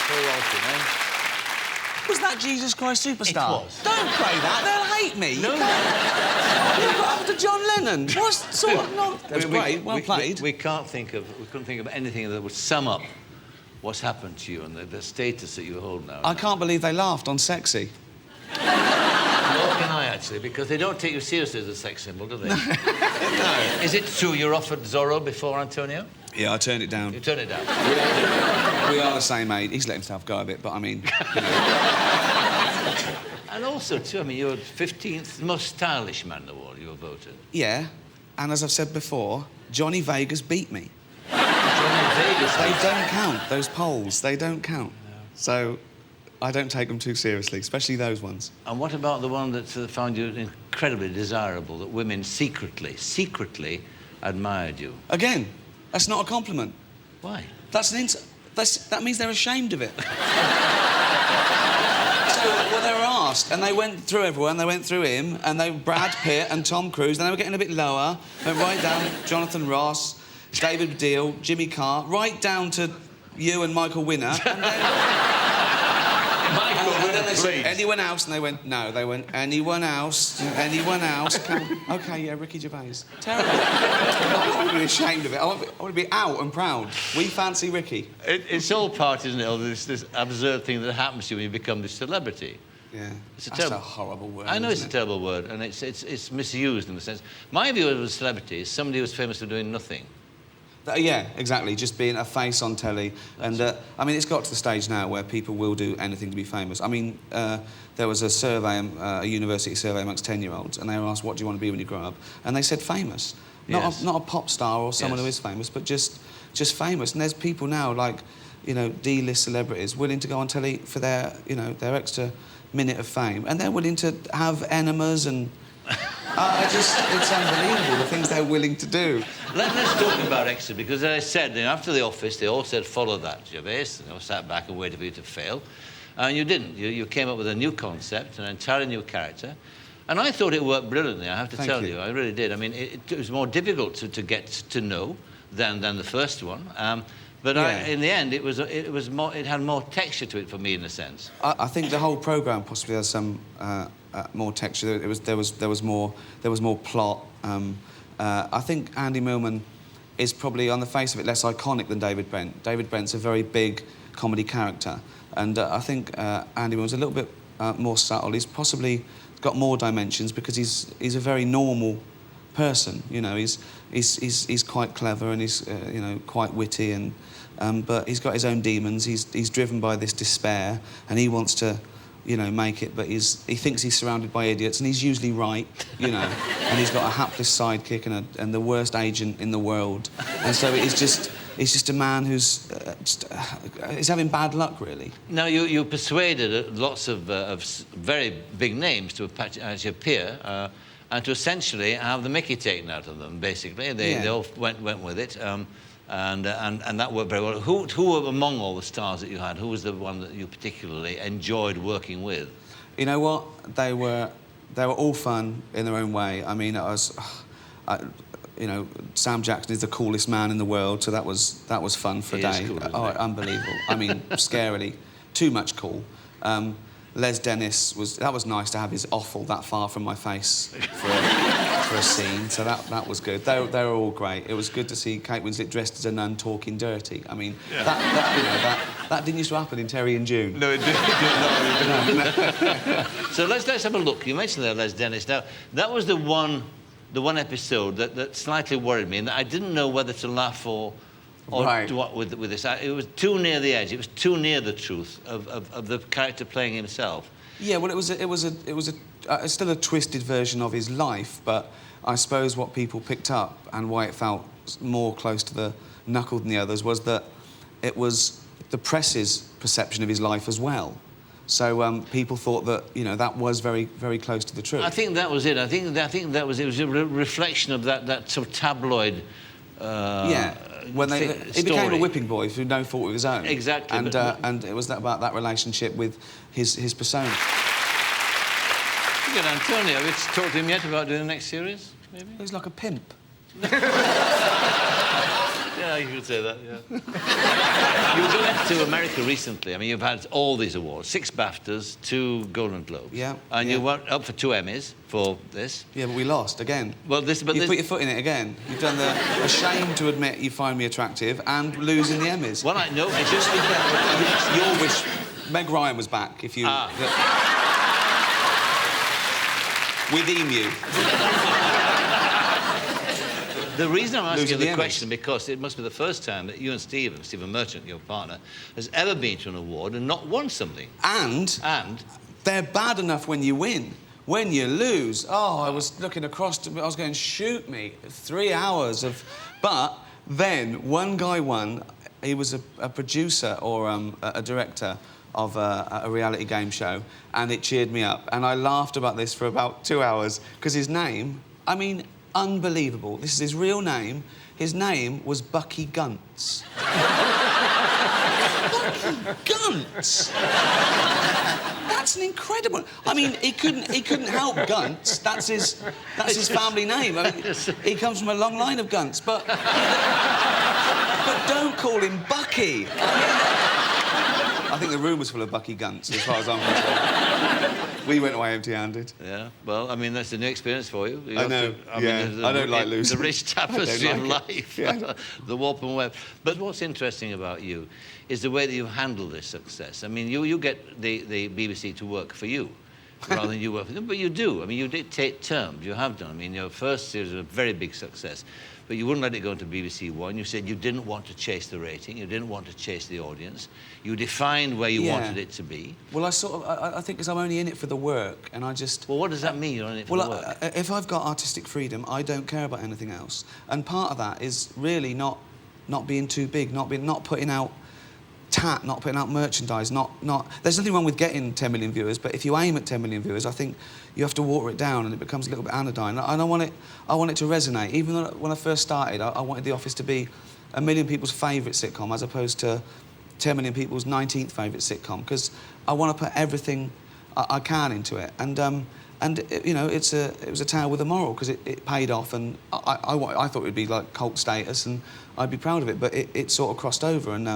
Paul Walton, eh? Was that Jesus Christ Superstar? It was. Don't play that, they'll hate me. No. You got after John Lennon. What sort of nonsense? That's great, well played. We couldn't think of anything that would sum up what's happened to you and the status that you hold now. I can't believe they laughed on Sexy. Nor can I, actually, because they don't take you seriously as a sex symbol, do they? No. Is it true you're offered Zorro before, Antonio? Yeah, I turned it down. You turned it down? We are the same age. He's let himself go a bit, but I mean, you know. And also, too, I mean, you're 15th most stylish man in the world, you were voted. Yeah, and as I've said before, Johnny Vegas beat me. Johnny Vegas? They don't count, those polls. They don't count. No. So I don't take them too seriously, especially those ones. And what about the one that found you incredibly desirable, that women secretly admired you? Again, that's not a compliment. Why? That's an that means they're ashamed of it. Well, they were asked, and they went through everyone. They went through him, and they Brad Pitt and Tom Cruise. Then they were getting a bit lower. Went right down Jonathan Ross, David Baddiel, Jimmy Carr, right down to you and Michael Winner. And then, and then they said, anyone else? And they went, no. They went, anyone else? Anyone else? OK, yeah, Ricky Gervais. Terrible. I want to be ashamed of it. I want to be out and proud. We fancy Ricky. It's all part, isn't it, of this absurd thing that happens to you when you become this celebrity. Yeah, that's a horrible word. I know it's a terrible word, and it's misused in a sense. My view of a celebrity is somebody who's famous for doing nothing. Yeah, exactly, just being a face on telly. And, I mean, it's got to the stage now where people will do anything to be famous. I mean, there was a survey, a university survey amongst 10-year-olds, and they were asked, what do you want to be when you grow up? And they said famous. Yes. Not a pop star or someone who is famous, but just famous. And there's people now, like, you know, D-list celebrities, willing to go on telly for their, you know, their extra minute of fame. And they're willing to have enemas and... it's unbelievable, the things they're willing to do. Let's talk about extra, because as I said, after The Office, they all said, follow that, Gervais. They sat back and waited for you to fail. And you didn't. You came up with a new concept, an entirely new character. And I thought it worked brilliantly, I have to tell you. I really did. I mean, it was more difficult to get to know than the first one. But in the end, it had more texture to it for me, in a sense. I think the whole programme possibly has some more texture. There was more plot. I think Andy Millman is probably, on the face of it, less iconic than David Brent. David Brent's a very big comedy character, and I think Andy Millman's a little bit more subtle. He's possibly got more dimensions because he's a very normal person. You know, he's quite clever and he's you know, quite witty, and but he's got his own demons. He's driven by this despair, and he wants to, you know, make it, but he thinks he's surrounded by idiots, and he's usually right, you know. And he's got a hapless sidekick and the worst agent in the world, and so he's just a man who's he's having bad luck, really. Now you persuaded lots of very big names to actually appear. And to essentially have the mickey taken out of them, basically. They all went with it, and that worked very well. Who among all the stars that you had, who was the one that you particularly enjoyed working with? You know what? They were all fun in their own way. I mean, you know, Sam Jackson is the coolest man in the world, so that was fun for a day. Cool, unbelievable. I mean, scarily, too much cool. Les Dennis that was nice to have his offal that far from my face for a scene, so that was good. They were all great. It was good to see Kate Winslet dressed as a nun talking dirty. I mean, that didn't used to happen in Terry and June. No, it didn't. No. So let's have a look. You mentioned there Les Dennis. Now that was the one episode that slightly worried me, and I didn't know whether to laugh or what with this. It was too near the edge. It was too near the truth of the character playing himself. Yeah, well, it was still a twisted version of his life, but I suppose what people picked up and why it felt more close to the knuckle than the others was that it was the press's perception of his life as well. So people thought that, you know, that was very, very close to the truth. I think that was it. I think that was a reflection of that sort of tabloid. When he became a whipping boy through no fault of his own. Exactly. And it was about that relationship with his persona. Good, Antonio. Have you talked to him yet about doing the next series, maybe? He's like a pimp. Yeah, Yeah, you could say that, yeah. You were going to America recently. I mean, you've had all these awards, 6 BAFTAs, 2 Golden Globes. Yeah. And you went up for 2 Emmys for this. Yeah, but we lost again. Well, you put your foot in it again. You've done the ashamed to admit you find me attractive and losing the Emmys. Well, I know. It's just your wish. Meg Ryan was back. If you with Emu. The reason I'm asking you the Emmys. question because it must be the first time that you and Stephen Merchant, your partner, has ever been to an award and not won something. And they're bad enough when you win. When you lose, I was looking across, I was going, shoot me, 3 hours of... But then one guy won, he was a producer or a director of a reality game show, and it cheered me up. And I laughed about this for about 2 hours, because his name, I mean, unbelievable. This is his real name. His name was Bucky Gunts. Bucky Gunts! That's an incredible... I mean, he couldn't help Gunts. That's his family name. I mean, he comes from a long line of Gunts, but don't call him Bucky. I think the room was full of Bucky Gunts, as far as I'm concerned. We went away empty-handed. Yeah, well, I mean, that's a new experience for you. I know, I don't like losing. The rich tapestry of life, Yeah. the warp and web. But what's interesting about you is the way that you handle this success. I mean, you get the BBC to work for you rather than you work for them, but you do. I mean, you dictate terms, you have done. I mean, your first series was a very big success, but you wouldn't let it go into BBC One. You said you didn't want to chase the rating, you didn't want to chase the audience. You defined where you wanted it to be. Well, I think because I'm only in it for the work, and I just... Well, what does that mean, you're in it for the work? If I've got artistic freedom, I don't care about anything else. And part of that is really not being too big, not putting out not putting out merchandise, There's nothing wrong with getting 10 million viewers, but if you aim at 10 million viewers, I think you have to water it down and it becomes a little bit anodyne. And I want it to resonate. Even though when I first started, I wanted The Office to be 1 million people's favourite sitcom as opposed to 10 million people's 19th favourite sitcom, because I want to put everything I can into it. And you know, it was a tale with a moral, because it paid off, and I thought it would be like cult status, and I'd be proud of it. But it sort of crossed over, and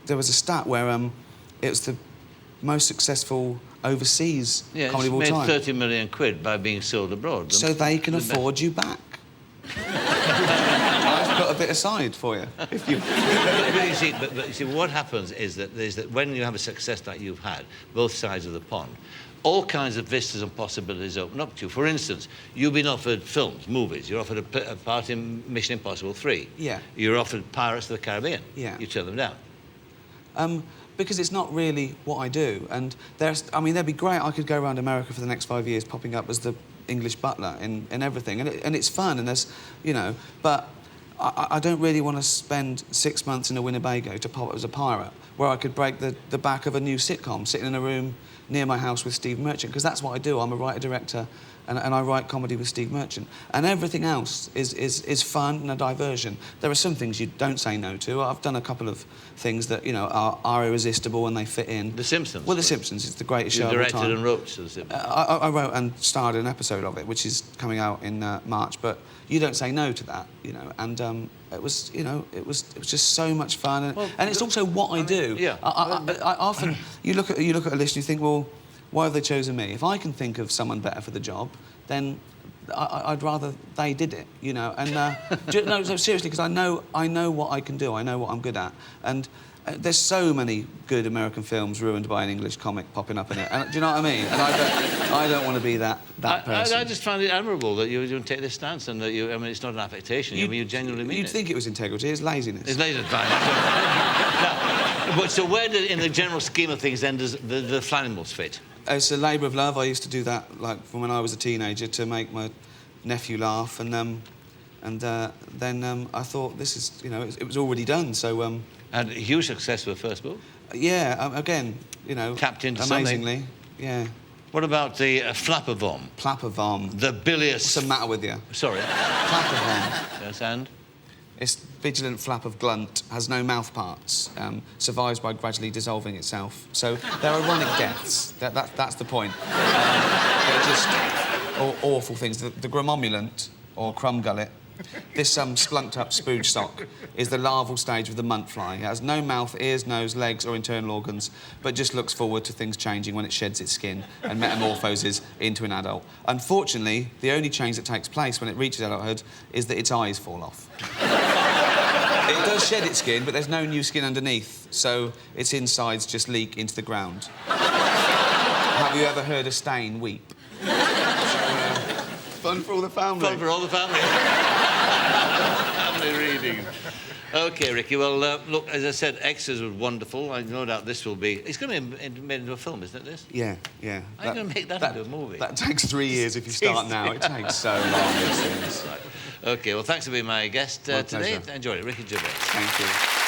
there was a stat where it was the most successful overseas comedy of all time. It's made 30 million quid by being sold abroad. So they can afford you back. I've put a bit aside for you. If you... but you see, what happens is that when you have a success like you've had, both sides of the pond, all kinds of vistas and possibilities open up to you. For instance, you've been offered films, movies. You're offered a part in Mission Impossible 3. Yeah. You're offered Pirates of the Caribbean. Yeah. You turn them down. Because it's not really what I do. And I mean, that'd be great. I could go around America for the next 5 years, popping up as the English butler in everything. And it's fun, and there's, you know, but I don't really want to spend 6 months in a Winnebago to pop up as a pirate, where I could break the back of a new sitcom, sitting in a room near my house with Steve Merchant, because that's what I do. I'm a writer-director, and I write comedy with Steve Merchant. And everything else is fun and a diversion. There are some things you don't say no to. I've done a couple of things that, you know, are irresistible and they fit in. The Simpsons. Well, The Simpsons is the greatest show of all You directed time. and wrote The Simpsons. I wrote and starred in an episode of it, which is coming out in March. But you don't say no to that, you know. And it was, you know, it was just so much fun, and it's also what I do. Yeah. I often you look at a list and you think, well, why have they chosen me? If I can think of someone better for the job, then I'd rather they did it, you know. And no, seriously, because I know what I can do. I know what I'm good at, and there's so many good American films ruined by an English comic popping up in it. And, do you know what I mean? And I don't want to be that person. I just find it admirable that you don't take this stance, and that I mean, it's not an affectation. You genuinely mean it. You'd think it was integrity. It's laziness. It's laziness, fine. But so where, in the general scheme of things, then does the Flanimals fit? It's a labour of love. I used to do that, like, from when I was a teenager, to make my nephew laugh, and then I thought, this is, you know, it was already done, so... Had huge success with the first book? Yeah, again, you know... Tapped into amazingly, something. Yeah. What about the Flappervom? Flappervom. The bilious... What's the matter with you? Sorry. Flappervom. Yes, and? It's vigilant flap of glunt, has no mouth parts, survives by gradually dissolving itself. So they're ironic deaths. That's the point. They're just awful things. The gromomulent, or crumb gullet, This splunked up spooge sock is the larval stage of the munt fly. It has no mouth, ears, nose, legs or internal organs, but just looks forward to things changing when it sheds its skin and metamorphoses into an adult. Unfortunately, the only change that takes place when it reaches adulthood is that its eyes fall off. It does shed its skin, but there's no new skin underneath, so its insides just leak into the ground. Have you ever heard a stain weep? Fun for all the family. Fun for all the family. Family reading. OK, Ricky, well, look, as I said, X's was wonderful. I no doubt this will be... It's going to be made into a film, isn't it, this? Yeah, yeah. I'm going to make that into a movie. That takes 3 years if you start now. It takes so long, these things. OK, well, thanks for being my guest today. Pleasure. I enjoyed it. Ricky Gervais. Thank you.